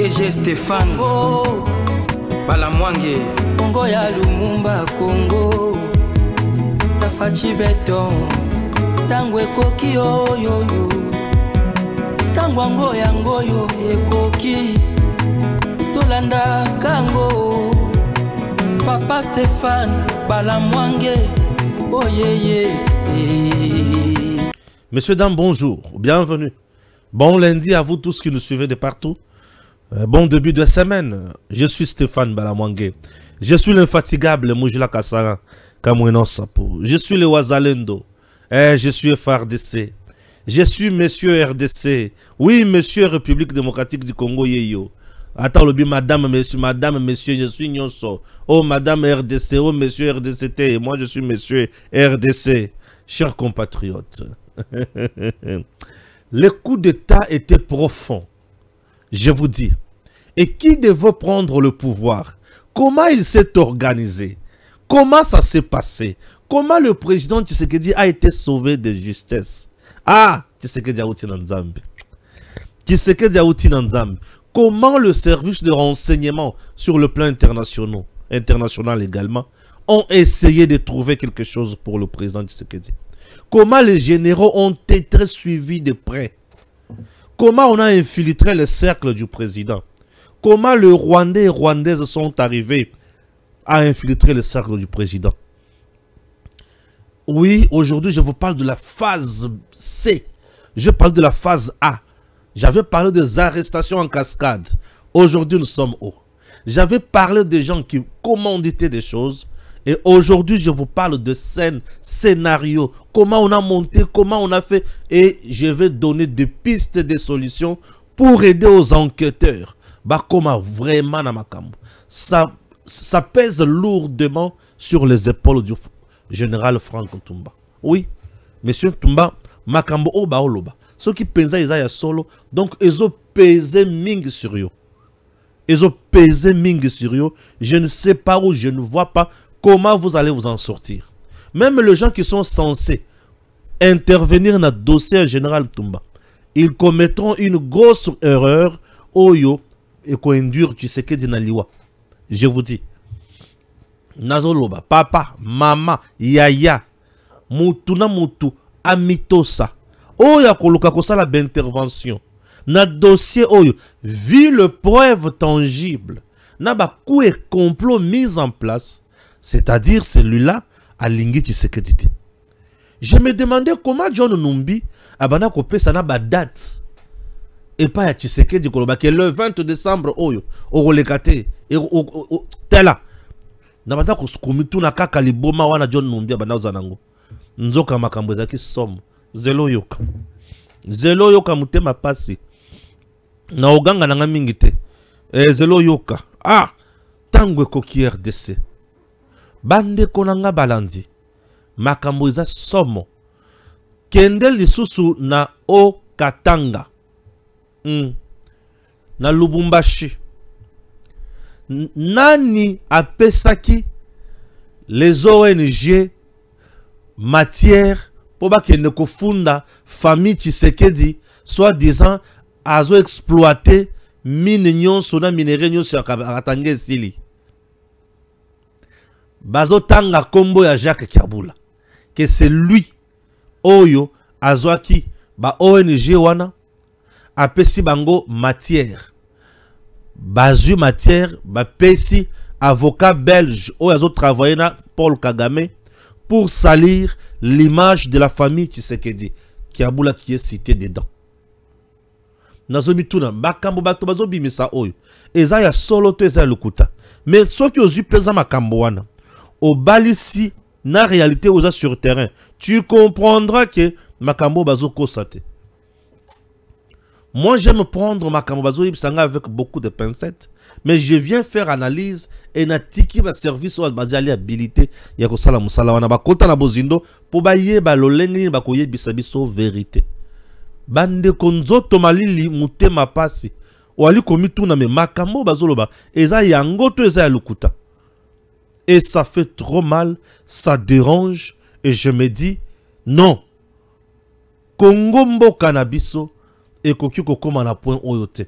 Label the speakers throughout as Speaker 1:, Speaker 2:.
Speaker 1: DG Stéphane Balamwange
Speaker 2: Congo ya Lumumba Congo Tafachi Beton Tangwe koki oyo Tangwango yango yo ekoki Tolanda kango Papa Stéphane Balamwange Oh yeah.
Speaker 3: Messieurs, dames, bonjour, bienvenue. Bon lundi à vous tous qui nous suivez de partout. Bon début de semaine. Je suis Stéphane Balamwange. Je suis l'infatigable Moujila Kassara Kamweno Sapo. Je suis le Wazalendo. Je suis FRDC. Je suis Monsieur RDC. Oui, Monsieur République démocratique du Congo Yeyo. Attends, le madame, monsieur, je suis Nyonso. Oh, madame RDC, oh, monsieur RDCT. Moi, je suis monsieur RDC. Chers compatriotes. Le coup d'État était profond. Je vous dis. Et qui devait prendre le pouvoir? Comment il s'est organisé? Comment ça s'est passé? Comment le président Tshisekedi a été sauvé de justesse? Ah, Tshisekedi Aouti Nanzambi. Tshisekedi Aouti Nanzambi. Comment le service de renseignement sur le plan international également, ont essayé de trouver quelque chose pour le président Tshisekedi? Comment les généraux ont été suivis de près? Comment on a infiltré le cercle du président? Comment les Rwandais et Rwandaises sont arrivés à infiltrer le cercle du président? Oui, aujourd'hui je vous parle de la phase C. Je parle de la phase A. J'avais parlé des arrestations en cascade. Aujourd'hui, nous sommes haut. J'avais parlé des gens qui commanditaient des choses. Et aujourd'hui, je vous parle de scènes, scénarios. Comment on a monté, comment on a fait. Et je vais donner des pistes, des solutions pour aider aux enquêteurs. Bah, comment vraiment na makambo. Ça pèse lourdement sur les épaules du général Franck Ntumba. Oui, monsieur Ntumba, makambo oba oloba. Ceux qui pensent qu'ils aient solo, donc ils ont pesé ming sur eux. Ils ont pesé ming sur eux. Je ne sais pas où, je ne vois pas comment vous allez vous en sortir. Même les gens qui sont censés intervenir dans le dossier général Tumba, ils commettront une grosse erreur. Oyo et qu'induire Tshisekedi na liwa. Je vous dis. Nazoloba, papa, maman, yaya, mutu na mutu, amitosa. Oya koluka kosala d'intervention. Na dossier oyo, vu le preuve tangible, na ba coup et complot mis en place, c'est-à-dire celui-là, à Lingi Tshisekedi. Je me demandais comment John Numbi abana kopesa na ba date. Et pas à Tshisekedi koloba que le 20 décembre oyo, orolekate, tela. Na banda koskomitu na kaka liboma wana John Numbi abana uzanango. Nzoka makambo zaki somme. Zelo yoka. Zelo yoka mutema pasi. Na oganga nanga mingi te. Zelo yoka. Ah! Tangwe koki RDC. Bande konanga balandi. Makambo za somo. Kende lisusu na o Katanga. Na Lubumbashi. Nani apesaki les ONG matière pour que ne kofunda famille Tshisekedi soit disant azo exploiter mine nyonso na minere nyonso ya Katanga sili. Bazo tanga kombo ya Jacques Kabula que c'est lui oyo azwaki ba ONG wana apesi bango matière. Bazu matière ba pesi avocat belge oyo azo travailler na Paul Kagame pour salir l'image de la famille Tshisekedi, Kabula qui est cité dedans. Nazomi tuna makambo bato bazobi misa oyo. Eza ya solo to eza lukuta. Mais soki ozu pesa makambo wana, au balisi na réalité oza sur terrain, tu comprendras que makambo bazo kosate. Moi j'aime prendre makambo bazo ibsanga avec beaucoup de pincettes. Mais je viens faire analyse et na tiki ba service ou ba jali habilité ya ko sala musala wana ba kota na bozindo po ba yeba lolengi ba ko yebisa biso vérité. Bande konzoto malili mutema pasi. Wali komitu na me makambo bazoloba eza yango to eza ya lukuta. Et ça fait trop mal, ça dérange et je me dis non. Congo mboka na biso et koki kokoma na point oyote.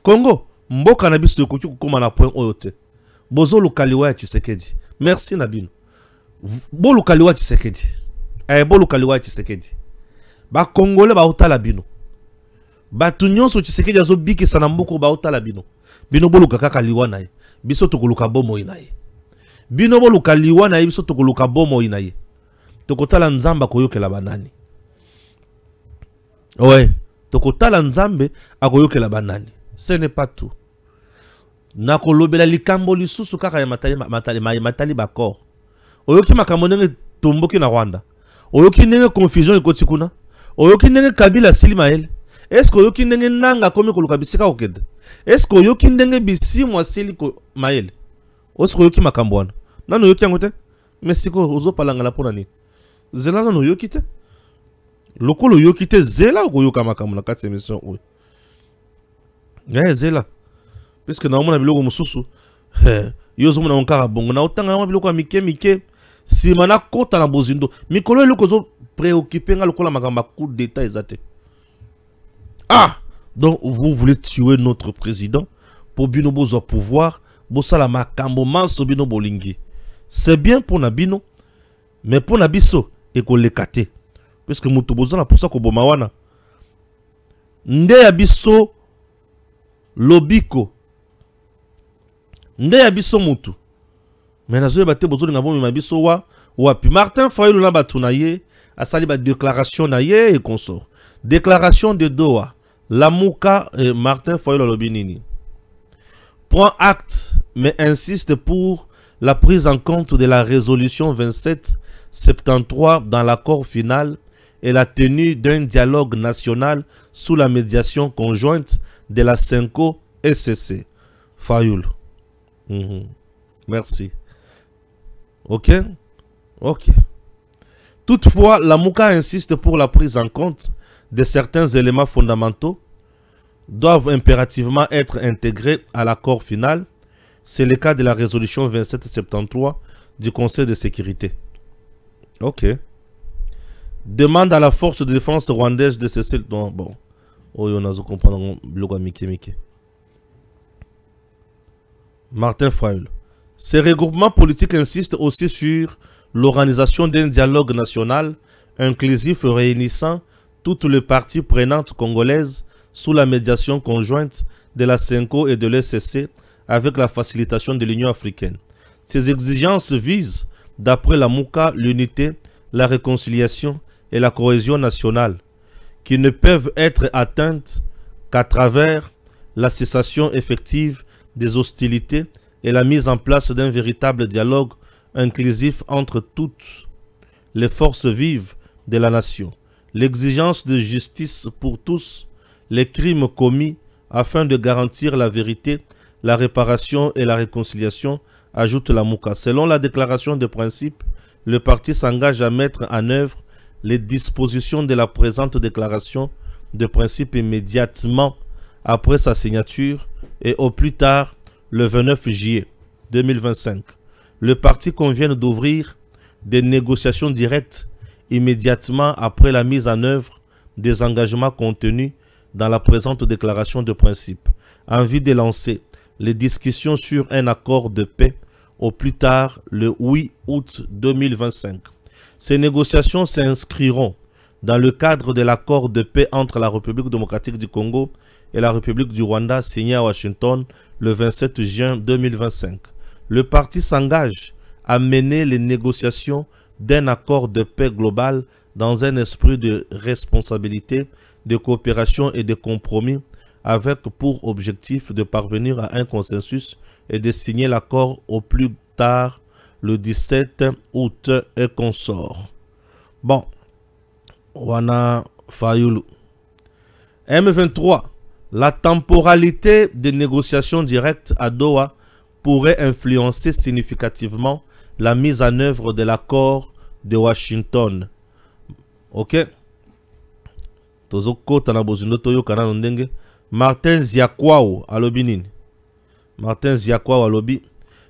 Speaker 3: Congo, mboka na biso ekoki kokoma na point oyo te. Bozo lukaliwa ya Tshisekedi. Merci Nabino. Bo lukaliwa Tshisekedi. Bo lukaliwa Tshisekedi. Ba Congolais ba otala bino. Ba tunyonso Tshisekedi azo biki sana mboko ba otala bino. Bino bo lukaka liwa na ye. Biso tokoluka bomo ina ye. Bino bo lukaliwa na ye biso tokoluka bomo ina ye. Tokotala nzamba koyokela banani. Ouais, tokotala nzambe akoyokela banani. Ce n'est pas tout. Nakolobela likambo lisusu kaka ya matali bakor. Oyoki makambo ndenge tomboki na Rwanda. Oyoki ndenge confusion ekoti kuna. Oyoki ndenge Kabila Silimael. Est-ce que oyoki ndenge nanga komi koluka bisika okede? Est-ce que oyoki ndenge bisi mwasili ko mael? Est-ce que oyoki makambo wana? Nano oyoki yango te? Mesiko ozo palangala pona ni. Zela nano oyoki te? Lokolo oyoki te zela okoyoka makambo na kati émission oyo. Ya zela. Puisque na omona biloko mususu. Yozo mona onkara bongo na otanga na biloko mike si mana kota na bozindo mikolo eloko zo préoccupé nga lokola makamba coup d'état ezate. Ah, donc vous voulez tuer notre président pour bino bozo pouvoir bosala makambo manso bino bolingi. C'est bien pour Nabino mais pour Nabiso et ko lekate puisque mutu bozana pour ça ko boma wana. Nde ya biso lobiko nde ya biso mutu mais nazo bate bozoli ngabo mi mabiso wa pi Martin Fayulu na batunaye asali ba déclaration na ye et consort déclaration de Doha Lamuka et Martin Fayulu lobinini prend acte mais insiste pour la prise en compte de la résolution 2773 dans l'accord final et la tenue d'un dialogue national sous la médiation conjointe de la CENCO SCC. Fayulu. Merci. Ok. Toutefois, la Mouka insiste pour la prise en compte de certains éléments fondamentaux doivent impérativement être intégrés à l'accord final. C'est le cas de la résolution 2773 du Conseil de sécurité. Ok. Demande à la force de défense rwandaise de cesser... Non, bon. Oh, on a comprendre le gars Mike. Martin Fayulu. Ces regroupements politiques insistent aussi sur l'organisation d'un dialogue national inclusif réunissant toutes les parties prenantes congolaises sous la médiation conjointe de la CENCO et de l'ECC avec la facilitation de l'Union africaine. Ces exigences visent, d'après la Mouka, l'unité, la réconciliation et la cohésion nationale, qui ne peuvent être atteintes qu'à travers la cessation effective des hostilités et la mise en place d'un véritable dialogue inclusif entre toutes les forces vives de la nation. L'exigence de justice pour tous les crimes commis afin de garantir la vérité, la réparation et la réconciliation, ajoute la Mouka. Selon la déclaration de principe, le parti s'engage à mettre en œuvre les dispositions de la présente déclaration de principe immédiatement après sa signature et au plus tard le 29 juillet 2025. Le parti convient d'ouvrir des négociations directes immédiatement après la mise en œuvre des engagements contenus dans la présente déclaration de principe, en vue de lancer les discussions sur un accord de paix au plus tard le 8 août 2025. Ces négociations s'inscriront dans le cadre de l'accord de paix entre la République démocratique du Congo et la République du Rwanda signé à Washington le 27 juin 2025. Le parti s'engage à mener les négociations d'un accord de paix global dans un esprit de responsabilité, de coopération et de compromis avec pour objectif de parvenir à un consensus et de signer l'accord au plus tard le 17 août et consort. Bon, Wana Fayulu. M23. La temporalité des négociations directes à Doha pourrait influencer significativement la mise en œuvre de l'accord de Washington. Ok? Martin Ziakwao alobi. Martin Ziakwao alobi.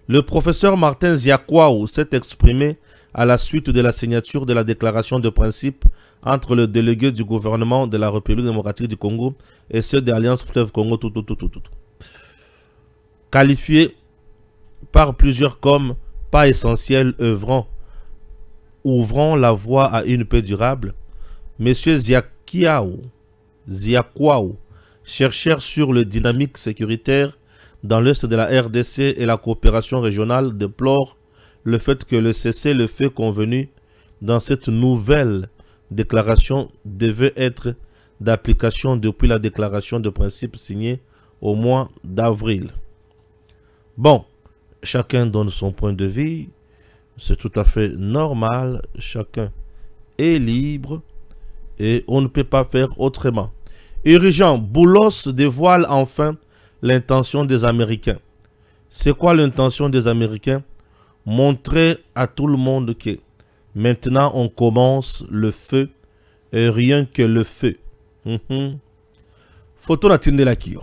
Speaker 3: Le professeur Martin Ziakwao s'est exprimé à la suite de la signature de la déclaration de principe entre le délégué du gouvernement de la République démocratique du Congo et ceux de l'Alliance Fleuve Congo, qualifié par plusieurs comme pas essentiel, ouvrant la voie à une paix durable. M. Ziakwao, chercheur sur le dynamique sécuritaire dans l'est de la RDC et la coopération régionale, déplore le fait que le cessez-le-feu convenu dans cette nouvelle déclaration devait être d'application depuis la déclaration de principe signée au mois d'avril. Bon, chacun donne son point de vue, c'est tout à fait normal, chacun est libre et on ne peut pas faire autrement. Urgent, Boulos dévoile enfin l'intention des Américains. C'est quoi l'intention des Américains? Montrer à tout le monde que maintenant on commence le feu et rien que le feu. Photo Natinde Lakio.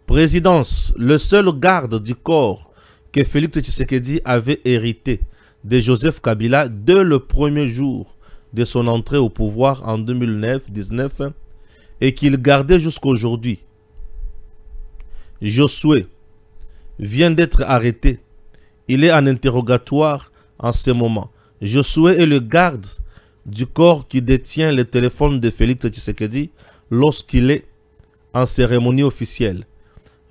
Speaker 3: Présidence, le seul garde du corps que Félix Tshisekedi avait hérité de Joseph Kabila dès le premier jour de son entrée au pouvoir en 2019 et qu'il gardait jusqu'aujourd'hui. Josué vient d'être arrêté. Il est en interrogatoire en ce moment. Josué est le garde du corps qui détient le téléphone de Félix Tshisekedi lorsqu'il est en cérémonie officielle.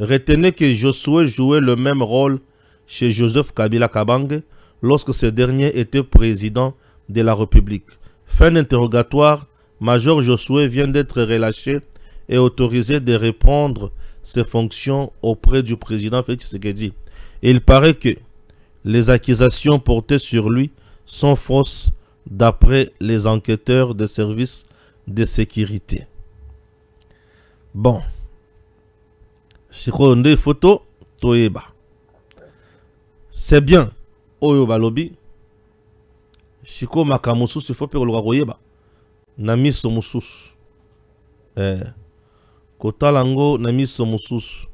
Speaker 3: Retenez que Josué jouait le même rôle chez Joseph Kabila Kabange lorsque ce dernier était président de la République. Fin d'interrogatoire, Major Josué vient d'être relâché et autorisé de reprendre ses fonctions auprès du président Félix Tshisekedi. Il paraît que les accusations portées sur lui sont fausses d'après les enquêteurs des services de sécurité. Bon. Photo, c'est bien. Oyo balobi. Shiko makamusus, il faut que le Nami somusus. Kotalango nami somusus.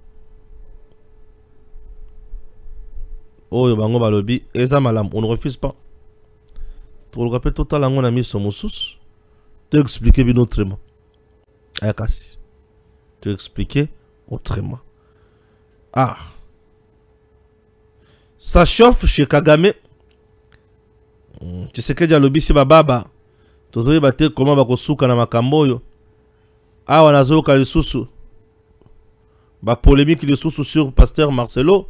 Speaker 3: Oyo bango balobi. Eza malam, on ne refuse pas. Tu le rappelles totalango nami somusus. Te expliquer bien autrement. Ayakasi. Te expliquer autrement. Ah. Ça chauffe chez Kagame. Tu sais que dialobi si bababa. Tozoye bate comment bakosuka na makambo yo. Ah wanazoka lisusu. Ba polémique lisusu sur pasteur Marcelo.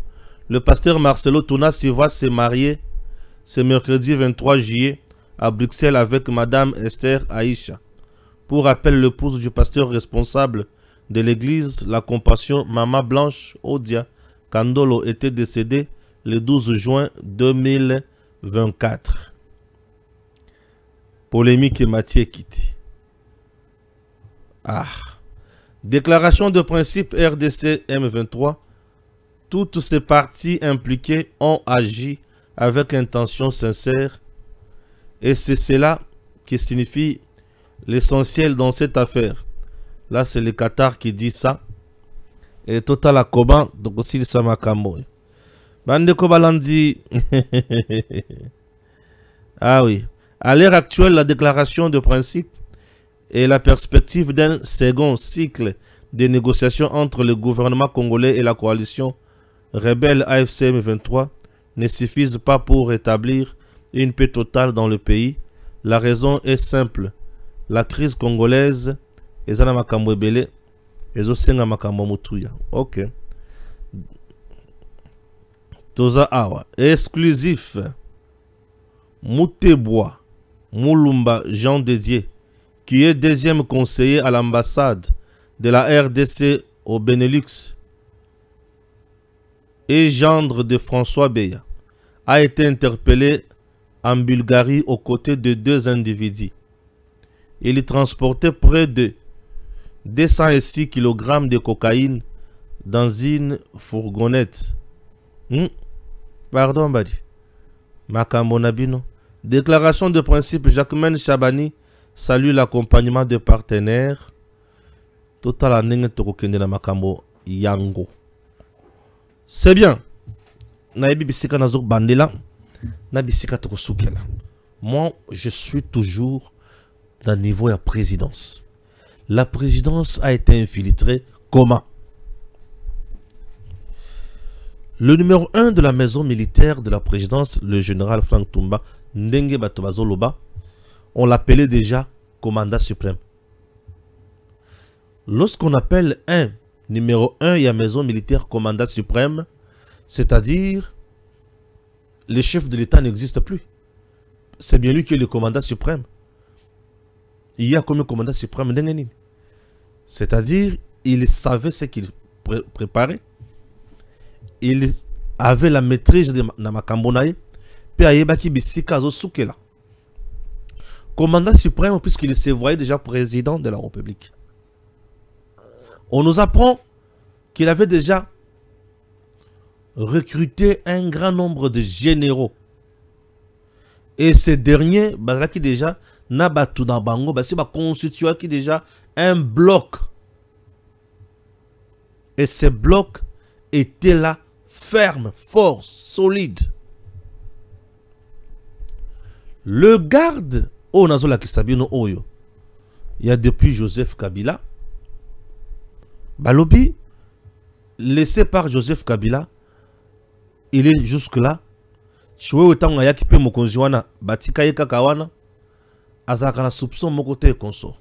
Speaker 3: Le pasteur Marcelo Tounas va se marier ce mercredi 23 juillet à Bruxelles avec madame Esther Aïcha. Pour rappel, l'épouse du pasteur responsable de l'église, la Compassion, Mama Blanche Odia Kandolo, était décédée le 12 juin 2024. Polémique et Mathieu Kitty. Ah. Déclaration de principe RDC M23. Toutes ces parties impliquées ont agi avec intention sincère et c'est cela qui signifie l'essentiel dans cette affaire. Là, c'est le Qatar qui dit ça. Et Total Akoban, donc aussi le Samakambo. Bande Kobalandi. Ah oui. À l'heure actuelle, la déclaration de principe et la perspective d'un second cycle de négociations entre le gouvernement congolais et la coalition rebelle AFC M23 ne suffisent pas pour rétablir une paix totale dans le pays. La raison est simple. La crise congolaise ezana makambo ebele ezosenga makambo mutuya. Ok. Toza awa exclusif. Moutebois Moulumba Jean Dédier, qui est deuxième conseiller à l'ambassade de la RDC au Benelux et gendre de François Beya, a été interpellé en Bulgarie aux côtés de deux individus. Il transportait près de 206 kg de cocaïne dans une fourgonnette. Pardon, Badi. Makambo Nabino. Déclaration de principe, Jacquemaine Chabani salue l'accompagnement de partenaires. Total anenge tokokende na makambo yango. C'est bien. Naebi bisika nazo bandela. Nabisika Tokosukela. Moi, je suis toujours dans le niveau de la présidence. La présidence a été infiltrée comment? Le numéro 1 de la maison militaire de la présidence, le général Frank Toumba, Ndenge Batobazo Loba, on l'appelait déjà commandant suprême. Lorsqu'on appelle un numéro 1 et la maison militaire commandant suprême, c'est-à-dire le chef de l'État n'existe plus. C'est bien lui qui est le commandant suprême. Il y a comme commandant suprême Ndengenine. C'est-à-dire, il savait ce qu'il préparait. Il avait la maîtrise de Namakambonaye. Puis Ayebaki Bissika Zosukela. Commandant suprême, puisqu'il se voyait déjà président de la République. On nous apprend qu'il avait déjà recruté un grand nombre de généraux. Et ces derniers, qui déjà, Nabatu Nabango, constitué qui déjà un bloc. Et ces blocs étaient là, fermes, forts, solides. Le garde, oh Nazola Kisabino Oyo, il y a depuis Joseph Kabila, Balobi, laissé par Joseph Kabila, il est jusque-là. Choué autant à yakipe mokonjiwana, batika yeka kawana, azakana soupçon mon côté consort.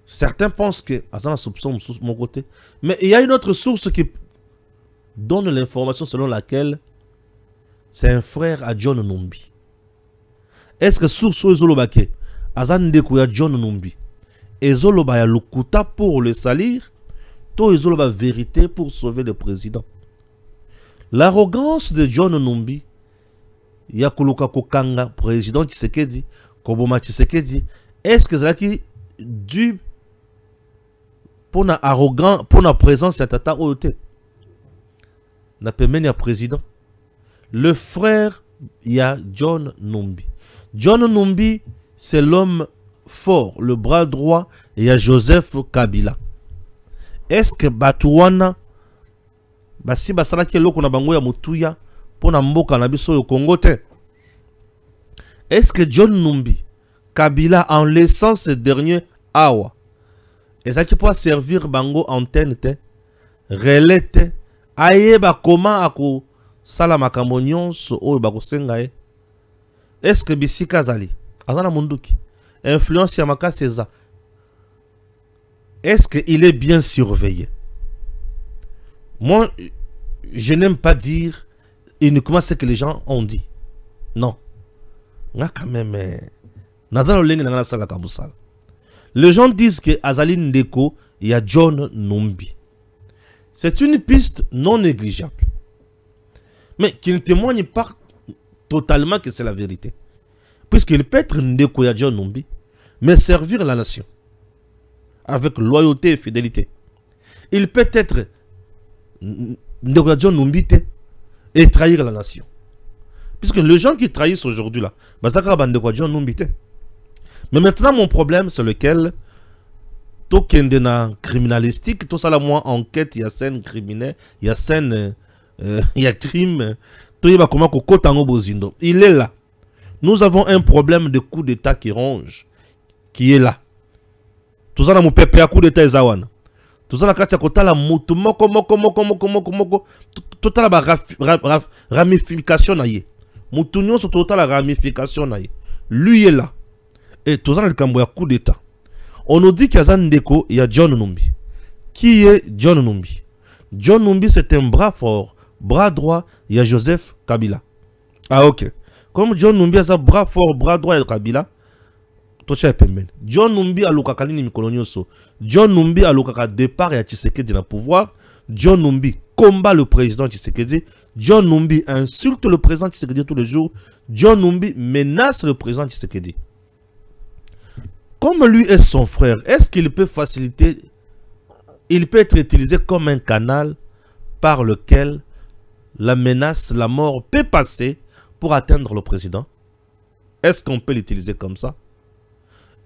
Speaker 3: Certains pensent que azana soupçon mon côté, mais il y a une autre source qui donne l'information selon laquelle c'est un frère à John Numbi. Est-ce que source Zolobake, azan dekouya John Numbi, et Zoloba ya lukuta pour le salir, to Zoloba vérité pour sauver le président. L'arrogance de John Numbi, Yakuluka Kokanga, président Tshisekedi, Koboma Tshisekedi, est-ce que c'est qui dû pour na arrogant, pour na présence à Tata Oyote? N'a pas mené à président. Le frère, il y a John Numbi. John Numbi, c'est l'homme fort, le bras droit, il y a Joseph Kabila. Est-ce que Batouana, si basala ki loko na bango ya mutuya, pour na mboka na biso au Congo te. Est-ce que John Numbi, Kabila, en laissant ce dernier awa, est-ce qu'il peut servir bango antenne te, relais te, ayeba comment ako sala makambo nyonso oyo bakosenga e? Est-ce que bisika zali azana munduki influence ya makasi eza? Est-ce qu'il est bien surveillé? Moi, je n'aime pas dire uniquement ce que les gens ont dit. Non. Quand même, les gens disent que Azali Ndeko, il y a John Numbi. C'est une piste non négligeable. Mais qui ne témoigne pas totalement que c'est la vérité. Puisqu'il peut être Ndeko, il y a John Numbi, mais servir la nation. Avec loyauté et fidélité. Il peut être Ndeko John Numbi et trahir la nation. Puisque les gens qui trahissent aujourd'hui là, mais maintenant mon problème c'est lequel tout kendena criminalistique, tout ça là moi enquête, il y a scène criminelle, il y a scène, il y a crime, tout y va comment kotango bozindo. Il est là. Nous avons un problème de coup d'état qui ronge, qui est là. Tout ça là mon peuple à coup d'état ezawana. Tout ça là quand tu la mutu moko tout la ramification naie. Mutunyo sur total la ramification naie. Lui est là. Et tout ça là le coup d'état. On nous dit qu'il y a Ndeko, il y a John Numbi. Qui est John Numbi? John Numbi c'est un bras fort, bras droit, il y a Joseph Kabila. Ah ok. Comme John Numbi a un bras fort, bras droit et Kabila. John Numbi a l'okaka nini mikolonioso. John Numbi a l'okaka départ et à Tshisekedi dans le pouvoir. John Numbi combat le président Tshisekedi. John Numbi insulte le président Tshisekedi tous les jours. John Numbi menace le président Tshisekedi. Comme lui est son frère, est-ce qu'il peut faciliter, il peut être utilisé comme un canal par lequel la menace, la mort peut passer pour atteindre le président? Est-ce qu'on peut l'utiliser comme ça?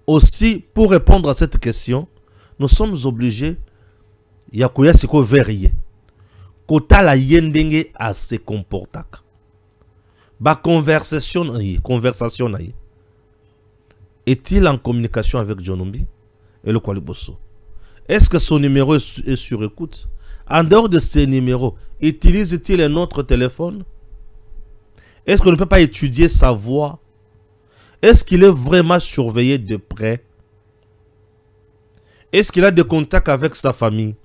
Speaker 3: Aussi, pour répondre à cette question, nous sommes obligés, yakuya siko verrier, kota la yendenge à se comporter. conversation est-il en communication avec John Numbi et le Kwaliboso? Est-ce que son numéro est sur écoute? En dehors de ces numéros, utilise-t-il un autre téléphone? Est-ce qu'on ne peut pas étudier sa voix? Est-ce qu'il est vraiment surveillé de près? Est-ce qu'il a des contacts avec sa famille?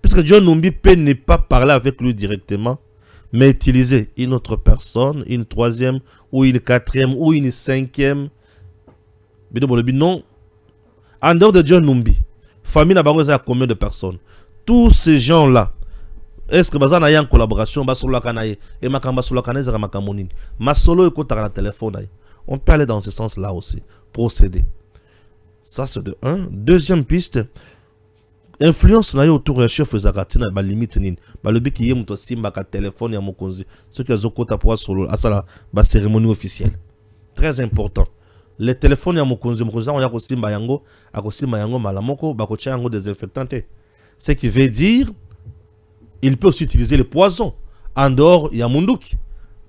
Speaker 3: Puisque John Numbi peut ne pas parler avec lui directement, mais utiliser une autre personne, une troisième, ou une quatrième, ou une cinquième. Non. En dehors de John Numbi, famille n'a pas combien de personnes? Tous ces gens-là, est-ce que vous avez une collaboration? On peut aller dans ce sens-là aussi. Procéder. Ça, c'est de un. Deuxième piste. Influence autour du chef de la limite. Le but qui est un téléphone et ce qui est sur la cérémonie officielle. Très important. Les téléphones et ce qui veut dire il peut aussi utiliser les poisons. En dehors, il y a Munduki.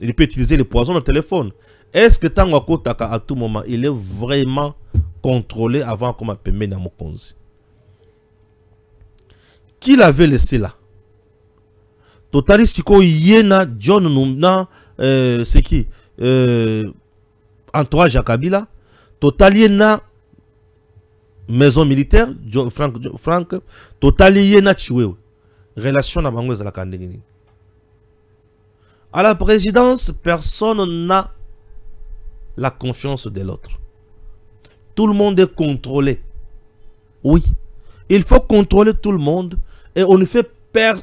Speaker 3: Il peut utiliser les poisons dans le téléphone. Est-ce que à tout moment, il est vraiment contrôlé avant qu'on m'appelle Mokonzi? Qui l'avait laissé là? Totali Siko Yena John Numna, c'est qui? Entourage à Kabila. Totali Yena maison militaire, Franck. Totali Yena Chiwewe. Relation à Bango de la Kandegini. À la présidence, personne n'a la confiance de l'autre. Tout le monde est contrôlé. Oui. Il faut contrôler tout le monde et on ne fait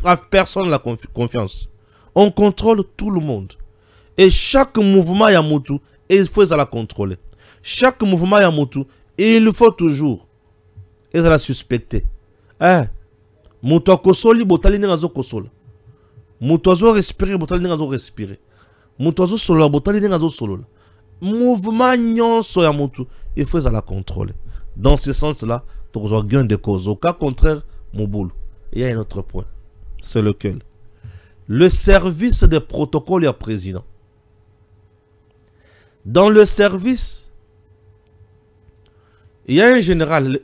Speaker 3: à personne la confiance. On contrôle tout le monde. Et chaque mouvement Yamutu, il faut la contrôler. Chaque mouvement Yamutu, il faut toujours la suspecter. Mutu akosoli botali nengazo kosola. Mutu azo respirer botali nengazo respirer. Mutu azo solola botali nengazo solola. Mouvement nyonso ya mutu, il faut la contrôler. Dans ce sens-là, tu as gain de cause. Au cas contraire, mon boulot. Il y a un autre point. C'est lequel? Le service des protocoles à président. Dans le service, il y a un général,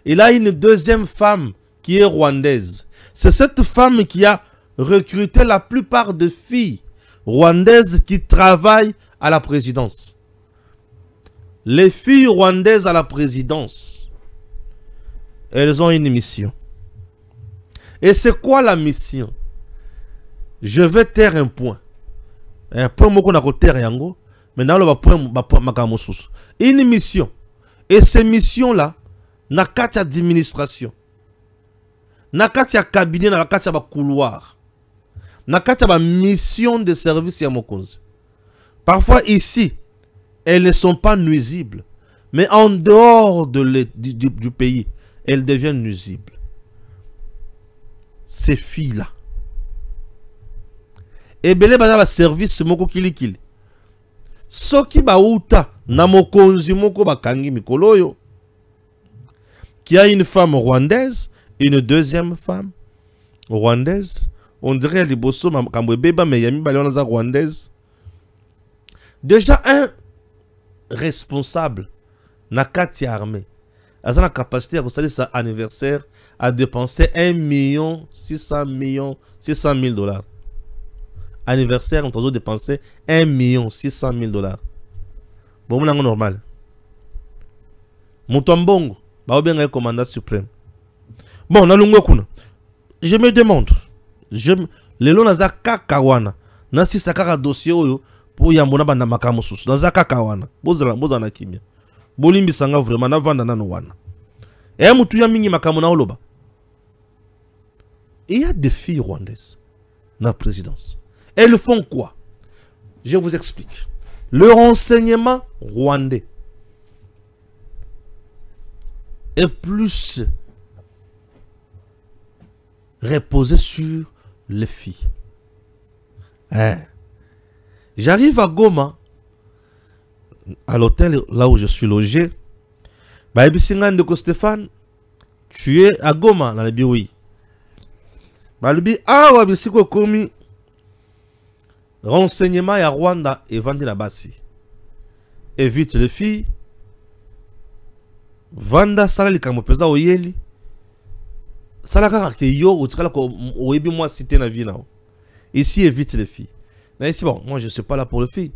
Speaker 3: il a une deuxième femme qui est rwandaise. C'est cette femme qui a recruté la plupart des filles rwandaises qui travaillent à la présidence. Les filles rwandaises à la présidence, elles ont une mission. Et c'est quoi la mission? Je vais taire un point. Un point qu'on a taire yango, mais dans le point une mission. Et ces missions-là, n'a qu'à d'administration. N'a qu'à cabinet, n'a qu'à couloir. N'a qu'à mission de service à Mokonzi. Parfois ici, elles ne sont pas nuisibles. Mais en dehors du pays, elles deviennent nuisibles. Ces filles-là. Et belé bana service moko kilikili. Soki ba uta na mokonzi moko bakangi mikolo yo. Qui a une femme rwandaise, une deuxième femme rwandaise. On dirait liboso makambo beba mais yami balona za rwandaise. Déjà un responsable na kati armée. A la capacité à constater sa anniversaire à dépenser 1 600 000 dollars. Anniversaire, on doit dépenser 1 600 000 dollars. Bon, c'est normal. Moutombongo, bien un commandant suprême. Bon, je me demande, les lois naza kakawana, nasi sakara dossier pour yambona banda makamosus, naza kakawana, bozana kimia. Bolimbi sanga vraiment na vanda nano wana. Et mutu ya mingi makamona oloba. Il y a des filles rwandaises dans la présidence. Elles font quoi? Je vous explique. Le renseignement rwandais est plus reposé sur les filles. J'arrive à Goma, à l'hôtel là où je suis logé. Ndeko Stéphane, tu es à Goma, dans le oui. Balubi, ah, wabisiko komi. renseignement à Rwanda et vendre la basi. Évite les filles. Vanda sala li kamopeza oyeli. Sala kaka ke yo utikala ko oyebi moi cité na vie na. Ici évite les filles. Mais ici bon, moi je suis pas là pour les filles.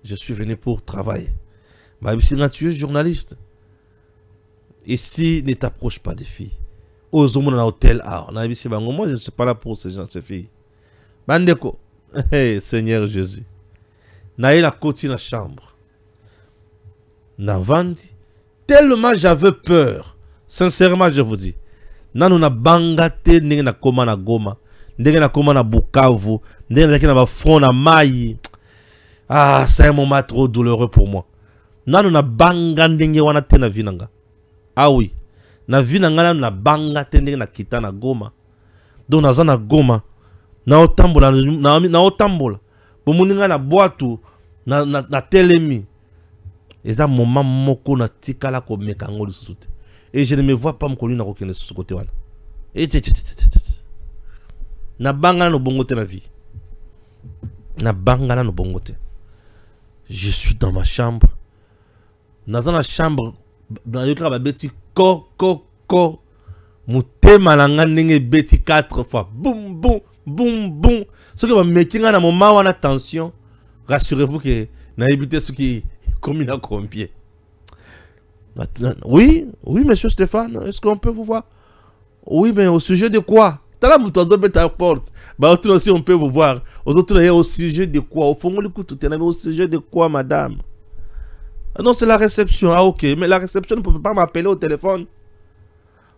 Speaker 3: Je suis venu pour travailler. Mais ici tu es journaliste. Ici ne t'approche pas des filles. Aux hommes dans l'hôtel moi je ne suis pas là pour ces gens, ces filles. Bandeko. Hey, Seigneur Jésus. Na la côté na chambre. Na vandi. Tellement j'avais peur. Sincèrement, je vous dis. Nanu na bangate ndenge na koma na Goma. Ndenge na koma na Bukavu. Ndenge na ba front na Mayi. Ah, c'est un moment trop douloureux pour moi. Nanu na banga ndenge wana te na vinanga. Ah oui. Na vinanga na bangate ndenge na kita na Goma. Donc naza na Goma. Na otambola na otambola. Bomuninga na boatu na telemi. Et ça moment moko na tikala ko mekango lisusu. Et je ne me vois pas m'koli na kokende sur ce côté wana. Et na banga no bongote na vie. Na banga no bongote. Je suis dans ma chambre. Dans la chambre dans le travail beti ko. Mutema langa ndenge beti 4 fois. Boum boum boum boum. Ce que va mekinga na moment wana tension. Rassurez-vous que na éviter ce qui comme il a combien. Oui, monsieur Stéphane, est-ce qu'on peut vous voir? Oui, mais au sujet de quoi? T'as la mouton de ta porte. Bah, aussi, on peut vous voir. Aux autres, au sujet de quoi? Au fond, on l'écoute, au sujet de quoi, madame? Ah non, c'est la réception. Ah, ok. Mais la réception ne pouvait pas m'appeler au téléphone.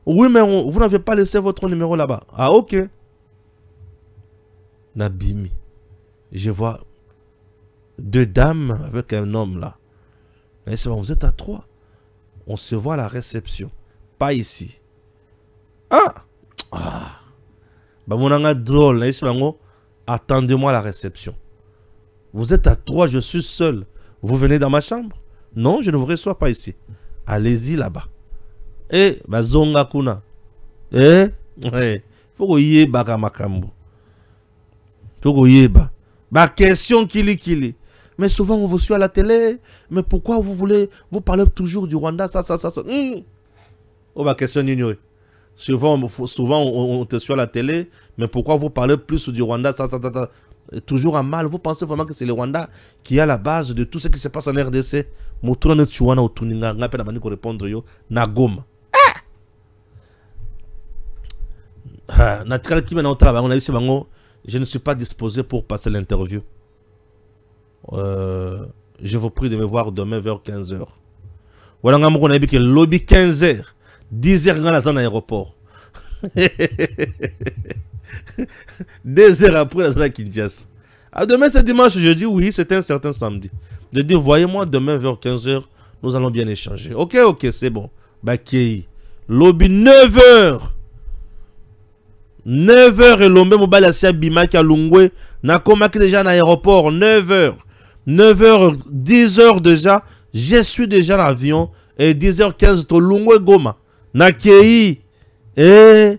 Speaker 3: Oui, mais vous n'avez pas laissé votre numéro là-bas. Ah, ok. Nabimi. Je vois 2 dames avec un homme là. Mais c'est bon, vous êtes à 3. On se voit à la réception. Pas ici. Ah! Bah, mon anga drôle. Attendez-moi à la réception. Vous êtes à 3, je suis seul. Vous venez dans ma chambre? Non, je ne vous reçois pas ici. Allez-y là-bas. Eh, bah, zonga kuna. Eh? Faut que yeba kamakambo. Faut que yeba. Bah, question kili. Mais souvent on vous suit à la télé. Mais pourquoi vous parlez toujours du Rwanda, ça. Oh, bah, question ignorée. Souvent on te suit à la télé. Mais pourquoi vous parlez plus du Rwanda, ça. Toujours à mal. Vous pensez vraiment que c'est le Rwanda qui est à la base de tout ce qui se passe en RDC? Moutuna ne tuana au tuninga. Ngapena bani ko répondre yo. Na Goma. Natikala ki mena au travail. On a dit bango. Je ne suis pas disposé pour passer l'interview. Je vous prie de me voir demain vers 15h. Voilà, on a dit que lobby 15h, 10h dans l'aéroport. 2 heures après, dans la Kinshasa. Ah, demain c'est dimanche, je dis oui, c'est un certain samedi. Je dis, voyez-moi demain vers 15h, nous allons bien échanger. Ok, c'est bon. Bakei. Lobby 9h. 9h et l'homme mobile à Bimaki à Lungwe. N'a commaqué déjà dans l'aéroport. 9h. 9h, 10h déjà. Je suis déjà dans l'avion. Et 10h15, to Lungwe Goma. Nakei. Le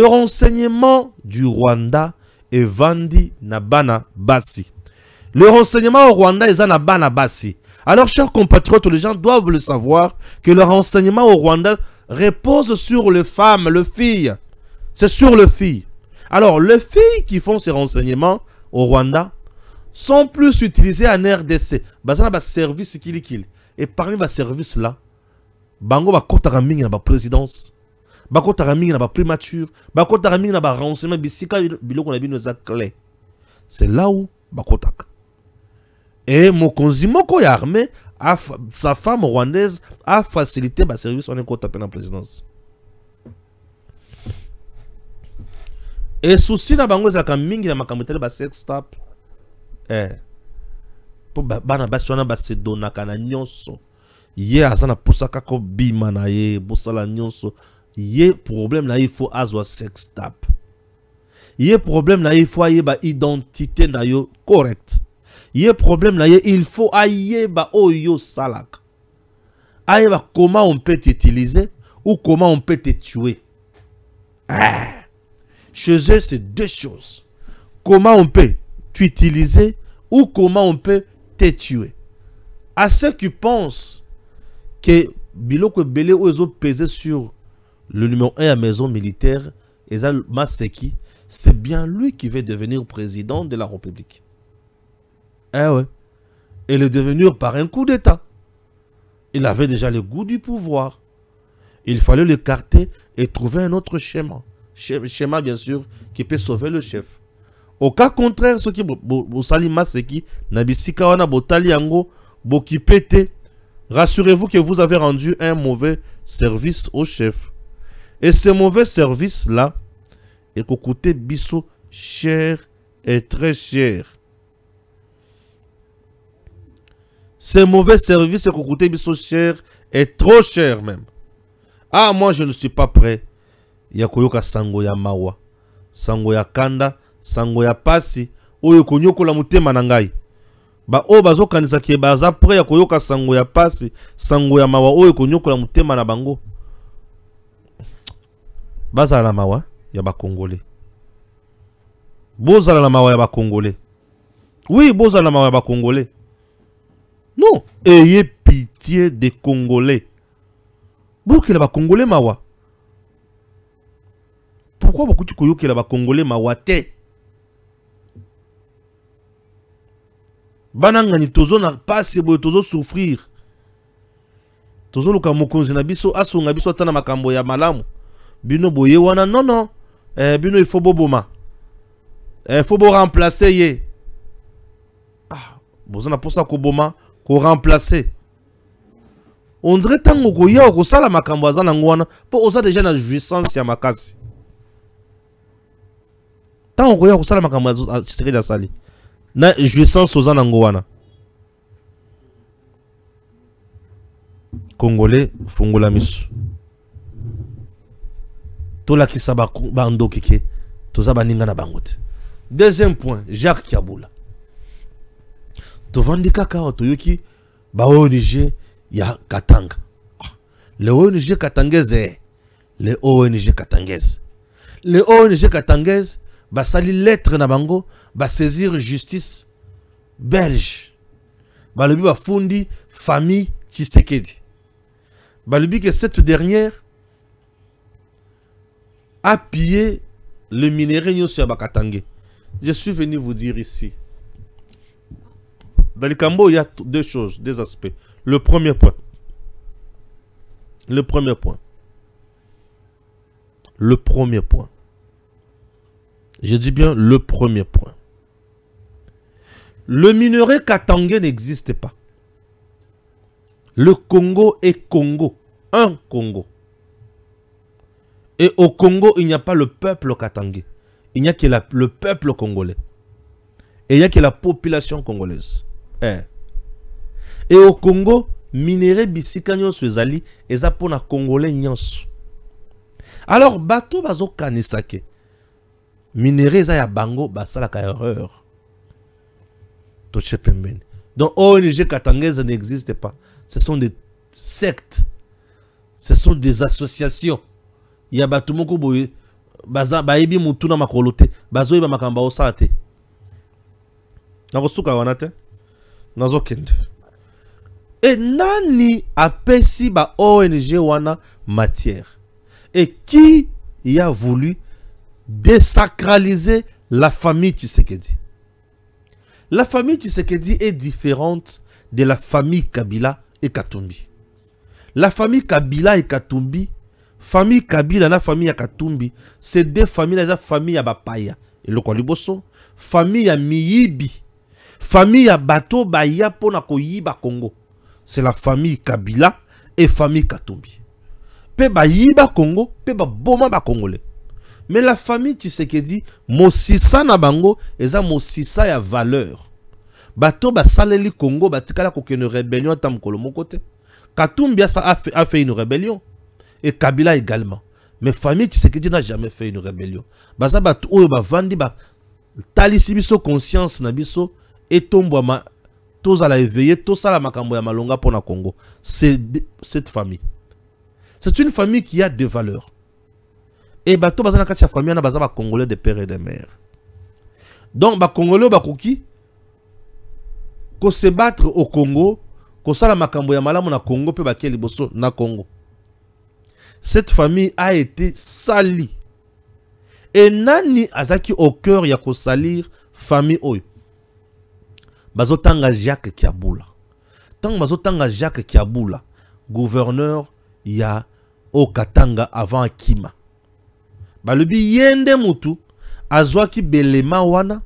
Speaker 3: renseignement du Rwanda est vendu na bana basi. Le renseignement au Rwanda est na bana basi. Alors, chers compatriotes, les gens doivent le savoir que le renseignement au Rwanda repose sur les femmes, les filles. C'est sur les filles. Alors, les filles qui font ces renseignements au Rwanda sont plus utilisées en RDC. Bazana ba service kili. Et parmi les services là, bango ba kota mingi na ba présidence. Ba kota mingi na ba primature. Ba kota mingi na ba renseignement bisika biloko na bino za clé. C'est là où ba kotaka. Et Mokonzi Moko ya armée, sa femme rwandaise a facilité le service on est contre la présidence. Et souci na bango za mingi na makamutele ba sex tap. Pour bana basona ba se donaka na nyonso. Ye azana posaka ko bima na ye bosala nyonso. Ye problème na il faut azwa sex tap. Ye problème na il faut ayeba identité na yo correct. Il y a un problème là, il faut aïe ba oyo salak. Aïe ba comment on peut t'utiliser ou comment on peut te tuer. Chez eux, c'est deux choses. Comment on peut t'utiliser ou comment on peut te tuer. À ceux qui pensent que Biloko Belé ou ils ont pesé sur le numéro 1 à maison militaire, Ezal Maseki, c'est bien lui qui veut devenir président de la République. Eh ouais. Et le devenir par un coup d'État. Il avait déjà le goût du pouvoir. Il fallait l'écarter et trouver un autre schéma. Schéma, bien sûr, qui peut sauver le chef. Au cas contraire, ceux qui Bosali Maseki, Nabisika wana Botali Yango, Bokipete, rassurez-vous que vous avez rendu un mauvais service au chef. Et ce mauvais service-là, est coûté biso cher et très cher. Ce mauvais service est coûté biso cher et trop cher même. Ah, moi je ne suis pas prêt. Yakoyoka sango ya mawa, sango ya kanda, sango ya pasi, oyo konyoko la mutema nangai. Ba o bazo kanisa ki baza prêt yakoyoka sango ya pasi, sango ya mawa, oyo konyoko la mutema na bango. Baza la mawa ya ba Congolais. Boza la mawa ya ba Congolais. Oui, boza la mawa ya ba Congolais. Non, ayez pitié des Congolais. Beaucoup la ba Congolais mawa. Pourquoi beaucoup de Koyo qui la ba Congolais mawa te? Bananga ni tozo na passe boy tozo souffrir. Tozo luka mokonzi na biso aso nga biso tana makambo ya malamu. Bino boye wana non non. Bino il faut boboma. Faut bo remplacer ye. Ah, bozana pour ça ko boma ko remplacer. On dirait tango ko ya ko sala makambo azana ngwana po oza déjà na jouissance ya makasi. Tango ko ya ko sala makambo ya sali. Na jouissance ozana ngwana. Congolais fungola misu. Tola ki saba bando kike toza baninga na bangote. Deuxième point, Jacques Kiaboula. Tovandika ka otoyoki ba ONG ya Katanga. Le ONG katangese, le ONG katangese. Le ONG katangese ba sali lettre na bango ba saisir justice belge. Ba lobi ba fundi famille Tshisekedi. Ba lobi que cette dernière a pillé le minerai sur Bakatangé. Je suis venu vous dire ici. Dans le Cambo, il y a deux choses, deux aspects. Le premier point. Le premier point. Le premier point. Je dis bien le premier point. Le minerai Katangé n'existe pas. Le Congo est Congo. Un Congo. Et au Congo, il n'y a pas le peuple katangé. Il n'y a que le peuple congolais. Et il n'y a que la population congolaise. Et au Congo, minerai bisikanyo suezali, et ça pour na Congolais nyans. Alors, bato bazo kanisake. Minerai za ya bango, basala ka erreur. Toche pembeni. Donc, ONG katangaise n'existe pas. Ce sont des sectes. Ce sont des associations. Il y a batumoko boye baza baibi mutuna makolote bazo iba makamba osate nakosuka wanate nazo kende et nani apesi ba ONG wana matière et qui y a voulu désacraliser la famille Tshisekedi. La famille Tshisekedi est différente de la famille Kabila et Katumbi. La famille Kabila et Katumbi, famille Kabila na famille ya Katumbi, c'est deux familles, la famille ya Bapaya et le Koliboso, famille ya Miyibi, famille ya Bato Baya pona koyiba Congo. C'est la famille Kabila et famille Katumbi. Pe bayiba Congo, pe ba boma ba Congolais. Mais la famille Tshisekedi, mosisa na bango, eza mosisa ya valeur. Bato ba saleli Congo, batikala kokene rébellion tam kolomo côté. Katumbi a fait une rébellion. Et Kabila également. Mais famille Tshisekedi n'a jamais fait une rébellion. Baza bat oyo ba vandi ba talisi biso conscience na biso et tombo ma toza la éveillé toza la makambo ya malonga pona Congo. C'est cette famille. C'est une famille qui a des valeurs. Et bato bazana kati ya famille na baza ba Congolais de père et de mère. Donc ba Congolais ba koki ko se battre au Congo, ko sala makambo ya malamu na Congo pe ba keli boso na Congo. Cette famille a été salie. Et nani azaki au cœur ya ko salir famille oyo. Bazotanga Jacques Kiabula. Tant bazotanga Jacques Kiabula, gouverneur ya au Katanga avant Kima. Balobi yende mutu azwaki belema wana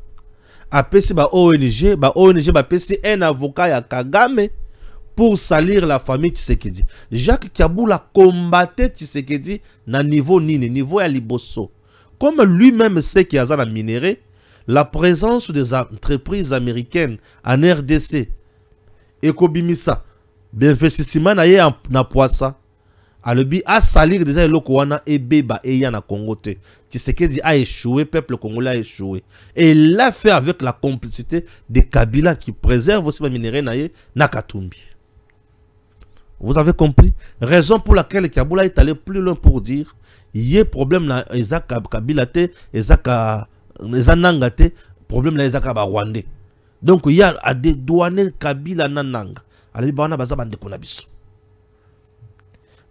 Speaker 3: apesi ba ONG ba pesi un avocat ya Kagame pour salir la famille Tshisekedi. Jacques Kiabula combattait Tshisekedi na niveau nini, niveau ya liboso. Comme lui-même sait qu'il y a la minerai, la présence des entreprises américaines en RDC et Kobimisa, d'investissement na poissa, alobi a salir déjà eloko wana et beba et ya na Congo te. Tshisekedi a échoué, peuple congolais a échoué. Et il l'a fait avec la complicité de Kabila qui préserve aussi la minerai na Katumbi. Vous avez compris? Raison pour laquelle Kiabula est allé plus loin pour dire il y a problème na Ezaka Kabila te, Ezaka Nanga te, problème na Ezaka Rwandais. Donc il y a à dédouaner Kabila na Nanga. Alors bana baza bande konabiso.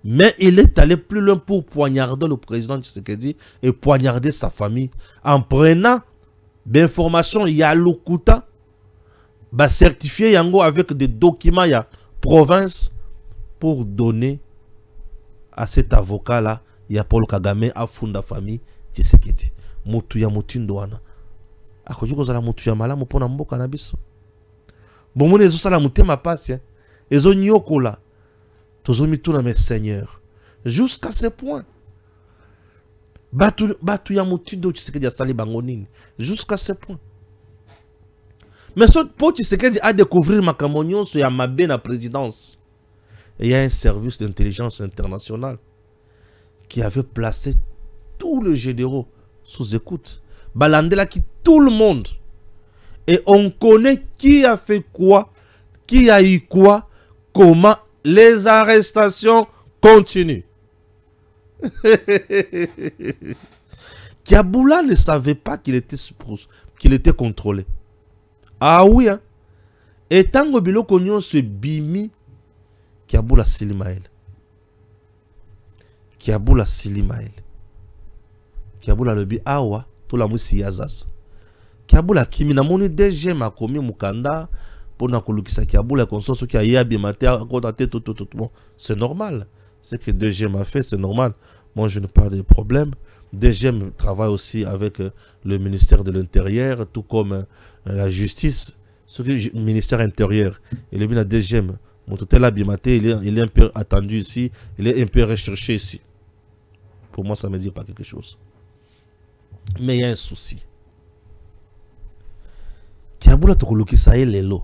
Speaker 3: Mais il est allé plus loin pour poignarder le président Tshisekedi et poignarder sa famille en prenant d'informations Yalukuta, ba certifié yango avec des documents ya province pour donner à cet avocat là ya Paul Kagame à funda famille Tshisekedi. Mutu ya mutindo wana. Akoki kozala mutu ya malamu pona mboka na biso. Bomone ezo sala mutema pasi ezo nyokola. Tozomituna mes seigneurs. Jusqu'à ce point. Batu ya mutindo Tshisekedi ya sali bango nini. Jusqu'à ce point. Mais ce pour Tshisekedi a découvrir makambo nyonso ya mabe na présidence. Et il y a un service d'intelligence internationale qui avait placé tous les généraux sous écoute. Balandela qui tout le monde. Et on connaît qui a fait quoi, qui a eu quoi, comment les arrestations continuent. Kiabula ne savait pas qu'il était contrôlé. Ah oui, hein. Et tant que biloko nyonso bimi, Kiabula Silimael. Kiabula Silimael. Kiabula lobi awa to la musi yazas. Kiabula kimi na moni DG makomi mukanda pona kolukisa Kiabula konsoso ki ayabi maté akota te tout. Bon, c'est normal. C'est que DG m'a fait, c'est normal. Moi je n'ai pas de problème. DG travaille aussi avec le ministère de l'Intérieur, tout comme la justice, ce que le ministère intérieur. Et le ministère DG mon total abimaté, il est un peu attendu ici, il est un peu recherché ici. Pour moi, ça ne me dit pas quelque chose. Mais il y a un souci. Kiabula tokoluki sa lelo.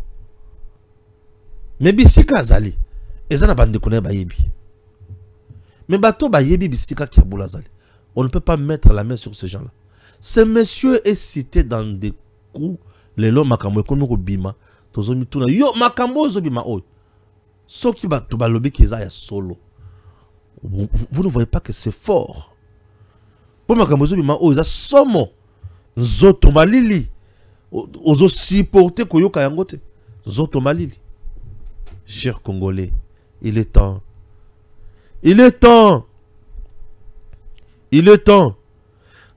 Speaker 3: Mais bisika azali. Ezana bande kone ba yebi. Mais bato ba yebi bisika Kiabula azali. On ne peut pas mettre la main sur ces gens-là. Ce monsieur est cité dans des coups. Lelo makambo ekomi ko bima. Tozomi tuna yo makambo zo bima oy. Ce qui va tout balobi qui est solo. Vous ne voyez pas que c'est fort. Pour ma camozo bima o za somo zoto malili ozo supporter koyoka yangote zoto malili. Chers Congolais, il est temps. Il est temps. Il est temps.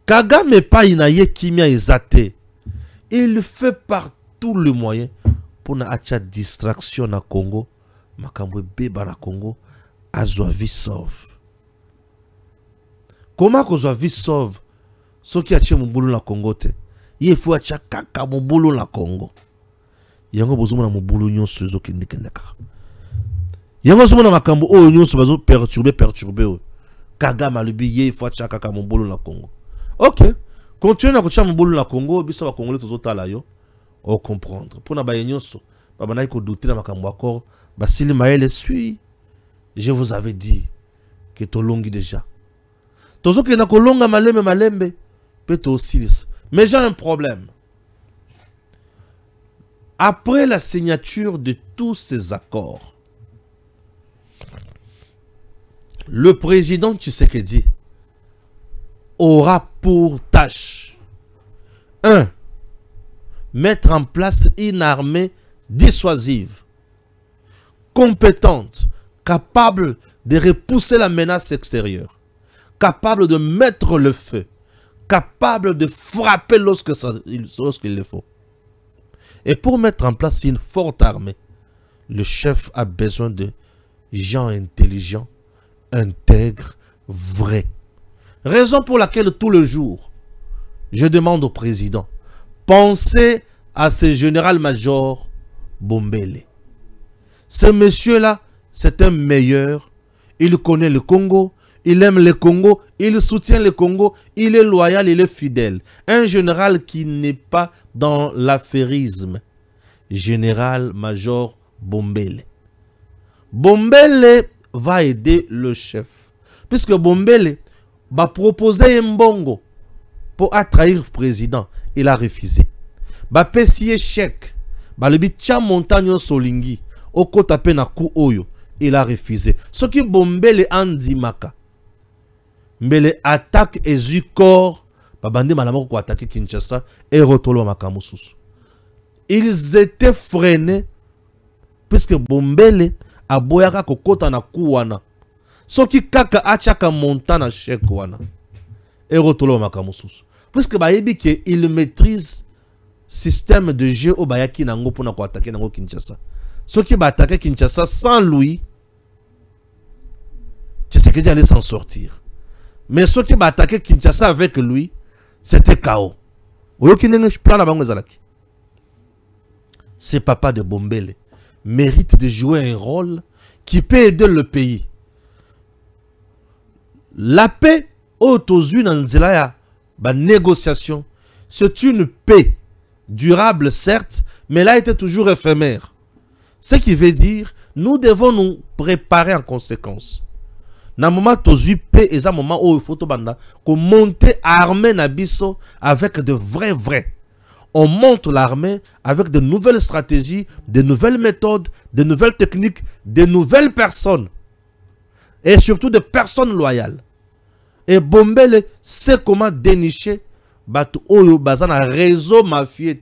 Speaker 3: Kagame pa inaye kimia ezate. Il fait par tous les moyens pour na acha distraction na Congo. Makambo beba na Congo azwa vie sauve. Comment kozwa vie sauve soki ache mubulu na Congo te? Il faut acha kaka mubulu na Congo. Yango bozumo na mubulu nyonso zo kindekendeka. Yango zomo na makambo oyo nyonso bazo perturber. Kagame alubi il faut acha kaka mubulu na Congo. OK. Continuez na kocha mubulu na Congo biso ba Congolais tozotala yo. O comprendre. Pour na ba nyonso ba banai ko douter na makambo akor. Basili Maël suit. Je vous avais dit que tu longi déjà. Tozo que na kolonga malembe peut aussi. Mais j'ai un problème. Après la signature de tous ces accords, le président Tshisekedi aura pour tâche 1. Mettre en place une armée dissuasive, compétente, capable de repousser la menace extérieure, capable de mettre le feu, capable de frapper lorsqu'il le faut. Et pour mettre en place une forte armée, le chef a besoin de gens intelligents, intègres, vrais. Raison pour laquelle tout le jour, je demande au président, pensez à ce général-major Bombele. Ce monsieur-là, c'est un meilleur. Il connaît le Congo, il aime le Congo, il soutient le Congo, il est loyal, il est fidèle. Un général qui n'est pas dans l'affairisme. Général-major Bombele. Bombele va aider le chef. Puisque Bombele va proposer un bongo pour attraire le président. Il a refusé. Va payer chèque. Va le bitcha montagne solingi. Oko tape na ku oyo. Il a refusé. Ce qui Bombele andimaka. Mbele attaque et corps. Babande malamoko ko attaquer Kinshasa et rotolo makamususu. Ils étaient freinés puisque Bombele aboyaka kokota na kuwana. Soki kaka achaka montana chèque wana. Et rotolo makamususu. Puisque bayebi que il maîtrise système de jeu au bayaki nango pour na ko attaquer nango Kinshasa. Ceux qui va attaquer Kinshasa sans lui, tu sais qu'il allait s'en sortir. Mais ceux qui va attaquer Kinshasa avec lui, c'était chaos. Ce papa de Bombele mérite de jouer un rôle qui peut aider le pays. La paix, négociation, c'est une paix durable, certes, mais elle a été toujours éphémère. Ce qui veut dire, nous devons nous préparer en conséquence. Na moment tozu paix et un moment où il faut monter armée nabiso avec de vrais. On monte l'armée avec de nouvelles stratégies, de nouvelles méthodes, de nouvelles techniques, de nouvelles personnes. Et surtout des personnes loyales. Et Bombele sait comment dénicher batu oyo bazana réseau mafieux.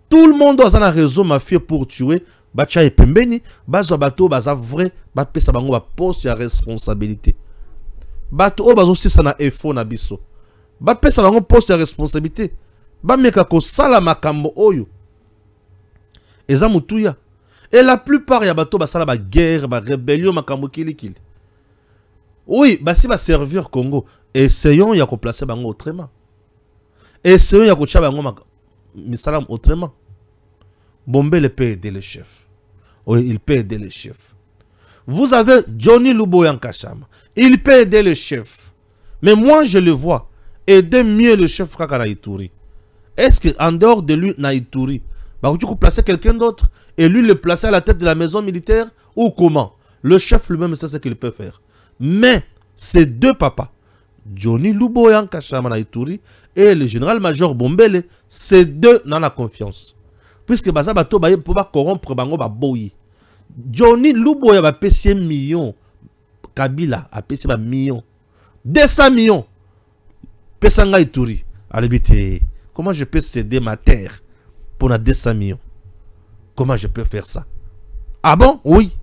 Speaker 3: Tout le monde dans un réseau mafieux pour tuer. Bacha et pembeni, bazo bato baza vrai, ba pesa bango ba poste ya responsabilité. Bato o bazo si sana efo na biso. Ba pesa bango poste ya responsabilité. Ba meka ko sala makambo oyo. Eza mutuya. Et la plupart ya bato basala ba guerre, ba rébellion makambo kili. Oui, basi ba servir Congo. Essayons ya ko placer bango autrement. Essayons ya ko tcha bango misalam autrement. Bombele peut aider le chef. Oui, il peut aider le chef. Vous avez Johnny Luboya Kachama. Il peut aider le chef. Mais moi, je le vois aider mieux le chef Kaka Naïtouri. Est-ce qu'en dehors de lui, Naïtouri, tu peux placer quelqu'un d'autre et lui le placer à la tête de la maison militaire ou comment? Le chef lui-même, c'est ce qu'il peut faire. Mais ces deux papas, Johnny Luboya Kachama Naïtouri et le général-major Bombele, ces deux n'ont la confiance. Puisque baza bato baye pour corrompre bango ba boyi. Johnny Luboya va payer millions. Kabila a payé millions. 200 millions. Pesanga Ituri. Alibité. Comment je peux céder ma terre pour 200 millions? Comment je peux faire ça? Ah bon? Oui.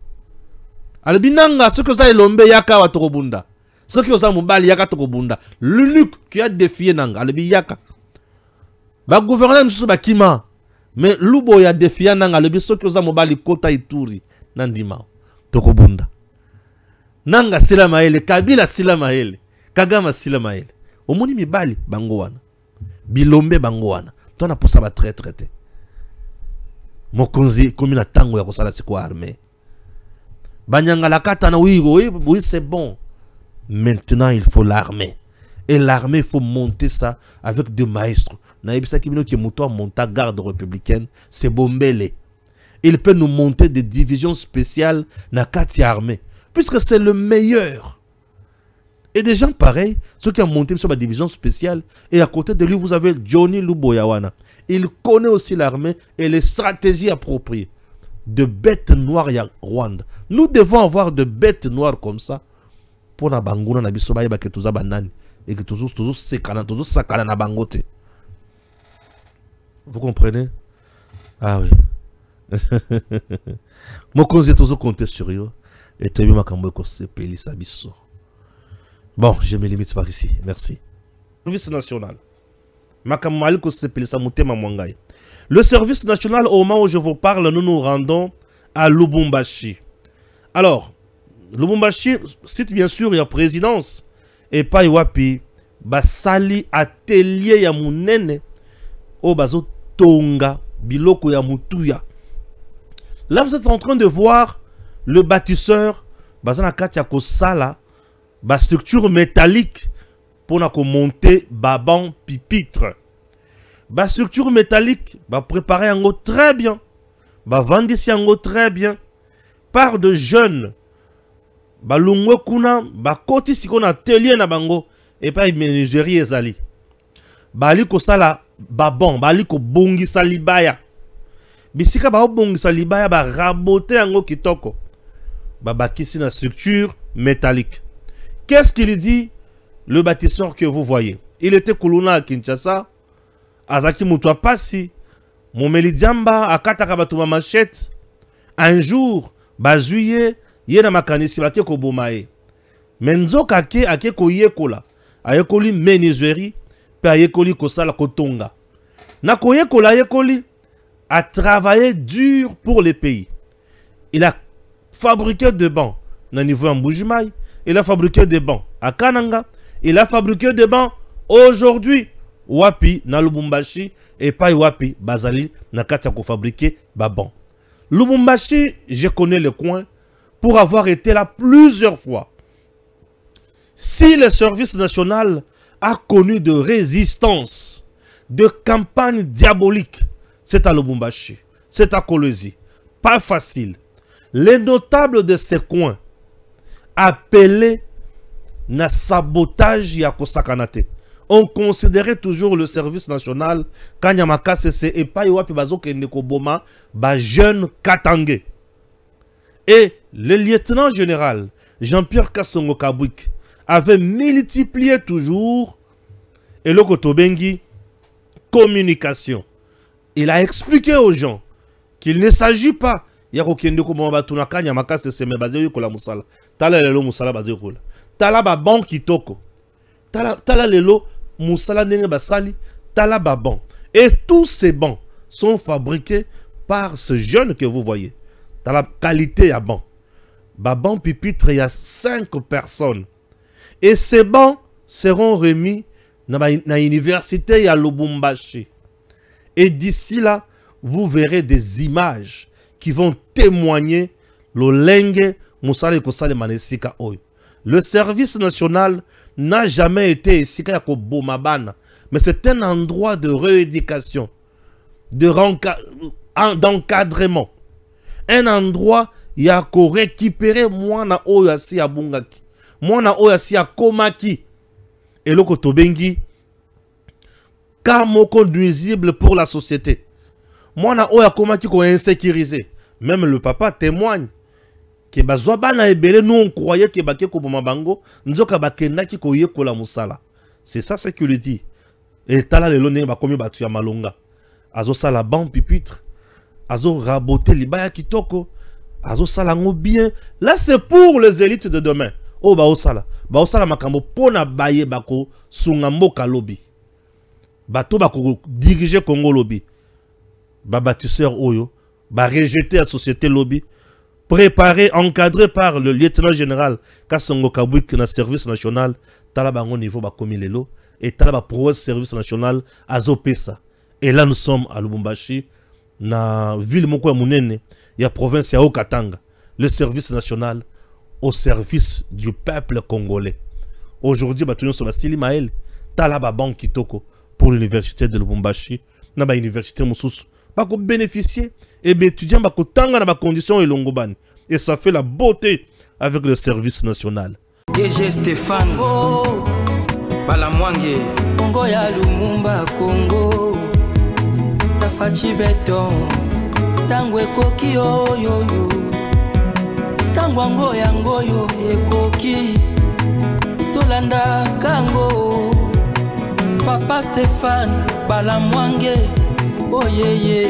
Speaker 3: Alibinanga, ce que ça est l'ombe yaka wa tokobunda. Ce que ça mubali yaka tokobunda. L'unique qui a défié nanga. Alibi yaka. Ba gouverneur msusu bakima. Mais Luboya défiant nanga le biso que mobali kota Ituri nandima tokobunda nanga sila maele Kabila sila maele Kagama sila maele omoni mibali bango wana bilombe bango wana tona posa ba traité mokonzi komi na tango ya kosala siko armée banyanga la katana oui c'est bon. Maintenant il faut l'armée. Et l'armée, il faut monter ça avec des maestros. Naïbisa Kibino qui est monta garde républicaine, c'est Bombele. Il peut nous monter des divisions spéciales na kati armée. Puisque c'est le meilleur. Et des gens pareils, ceux qui ont monté sur la division spéciale, et à côté de lui, vous avez Johnny Luboyawana. Il connaît aussi l'armée et les stratégies appropriées. De bêtes noires à Rwanda. Nous devons avoir de bêtes noires comme ça pour na banguna na biso ba ke tuza banani et que toujours sakana na bangote. Vous comprenez? Ah oui. Moi quand j'ai toujours compté sur eux et tu ma kambo ko se pelisa biso. Bon, je me limite par ici. Merci. Service national. Makamali ko se pelisa mutema mwangai. Le service national, au moment où je vous parle, nous nous rendons à Lubumbashi. Alors, Lubumbashi, cite bien sûr, il y a présidence. Et pas Iwapi, Basali atelier ya munene, o bazo tonga, biloko ya mutuya. Là, vous êtes en train de voir le bâtisseur, Bazana Katia Kosala, ba structure métallique, pour monter baban pipitre. Ba structure métallique, ba préparer en très bien, ba vendre ici en très bien, par de jeunes, ba lungwe kuna, ba koti si kon atelier na bango, et pas menuiserie ezali. Ba ali ko sala babon, ba ali ko bongi salibaya. Bisika ba bongi salibaya ba raboter en kitoko. Ba bakisi na structure métallique. Qu'est-ce qu'il dit le bâtisseur que vous voyez? Il était Kuluna à Kinshasa. Azaki Moutoua Passi, Momeli Diamba, Akataka Batuma Machette. Un jour, Bazuye, Yena Makanisi, Bake Kobomae. Menzo Kake, Ake Koyekola, Ayekoli Menuiserie, Pe Ayekoli Kosala Kotonga. Na Koyekola Ayekoli a travaillé dur pour le pays. Il a fabriqué des bancs au niveau en Bujimaï. Il a fabriqué des bancs à Kananga. Il a fabriqué des bancs aujourd'hui. Wapi na Lubumbashi et pas Wapi Bazali na katia ko fabriquer babon. Lubumbashi, je connais le coin pour avoir été là plusieurs fois. Si le service national a connu de résistance, de campagne diabolique, c'est à Lubumbashi, c'est à Kolwezi. Pas facile. Les notables de ces coins appelés na sabotage ya kosakanate. On considérait toujours le service national Kanyamaka CC et pas Iwapi Bazoke Nekoboma, ba jeune Katangé. Et le lieutenant général Jean-Pierre Kassongo Kabwik avait multiplié toujours et le Kotobengi communication. Il a expliqué aux gens qu'il ne s'agit pas Yakokende Koboma Batuna Kanyamaka CC mais basé Yokola Musala. Tala lelo Musala basé Yokola. Tala ba banque kitoko. Tala lelo Moussala Nenge Basali, Tala Babon. Et tous ces bancs sont fabriqués par ce jeune que vous voyez. Dans la qualité à banc. Babon Pipitre, il y a 5 personnes. Et ces bancs seront remis dans l'université à Lubumbashi. Et d'ici là, vous verrez des images qui vont témoigner le Lenge Moussala Kosale Manesika Oy. Le service national n'a jamais été ici, mais c'est un endroit de rééducation, d'encadrement. Un endroit où il y a récupérer moi na oyasi à Bungaki, moi na oyasi à Komaki, et le Kotobengi, car nuisible pour la société. Moi na oya Komaki ko insécurisé. Même le papa témoigne. Nous on croyait que c'est ça ce qu'il dit. Et tala le lone ba komi batu ya malonga. Azo sala ban pipitre. Azo raboter libaya kitoko. Azo sala ngo bien. Là c'est pour les élites de demain. Oh ba osala. Ba osala makambo pona baye bako sunga mboka lobi. Bato bako diriger Congo lobi. Ba bâtisseur oyo. Ba rejeter la société lobby. Préparé, encadré par le lieutenant général Kassongo Kabwik na service national, Talabango niveau bakomi lelo, et Talaba pro service national Azopesa. Et là nous sommes à Lubumbashi, na ville moko ya munene, ya province ya Okatanga, le service national au service du peuple congolais. Aujourd'hui, batunyo sur la Sili Maël, Talaba Bank Kitoko pour l'université de Lubumbashi, na ba université Moussousou. Bako bénéficier et bien étudiant bako tanga na ba condition et longoban et ça fait la beauté avec le service national.
Speaker 2: DG Stéphane Balamwange Congo ya Lumumba Congo Tafachi beton Tangwe koki yo yo yo Tangwango yango yo ekoki kolanda kango Papa Stéphane Balamwange oyeye